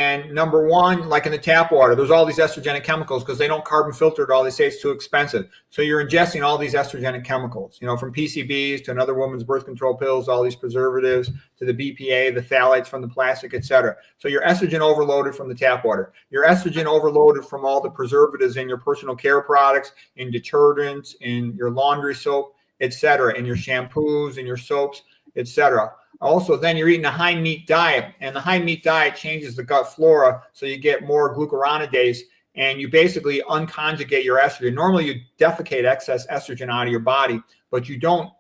And number one, like in the tap water, there's all these estrogenic chemicals because they don't carbon filter it all. They say it's too expensive. So you're ingesting all these estrogenic chemicals, from PCBs to another woman's birth control pills, all these preservatives to the BPA, the phthalates from the plastic, etc. So you're estrogen overloaded from the tap water. You're estrogen overloaded from all the preservatives in your personal care products, in detergents, in your laundry soap, etc., in your shampoos, in your soaps, etc. Also, then you're eating a high meat diet, and the high meat diet changes the gut flora, so you get more glucuronidase, and you basically unconjugate your estrogen. Normally, you defecate excess estrogen out of your body, but you don't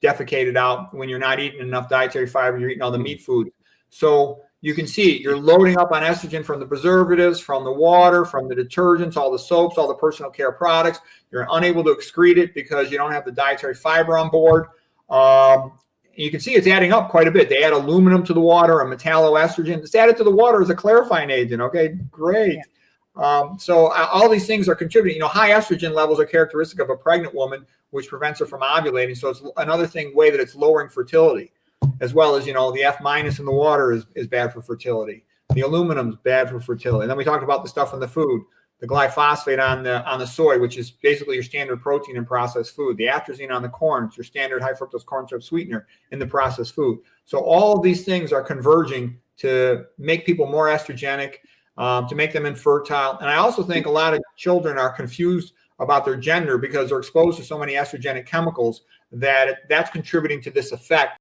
defecate it out when you're not eating enough dietary fiber, you're eating all the meat food. So you can see you're loading up on estrogen from the preservatives, from the water, from the detergents, all the soaps, all the personal care products. You're unable to excrete it because you don't have the dietary fiber on board. You can see it's adding up quite a bit. They add aluminum to the water, a metalloestrogen. It's added to the water as a clarifying agent. Okay, great. So all these things are contributing. High estrogen levels are characteristic of a pregnant woman, which prevents her from ovulating. So it's another way that it's lowering fertility, as well as, the F- in the water is bad for fertility. The aluminum is bad for fertility. And then we talked about the stuff in the food. The glyphosate on the soy, which is basically your standard protein in processed food. The atrazine on the corn, it's your standard high fructose corn syrup sweetener in the processed food. So all of these things are converging to make people more estrogenic, to make them infertile. And I also think a lot of children are confused about their gender because they're exposed to so many estrogenic chemicals that's contributing to this effect.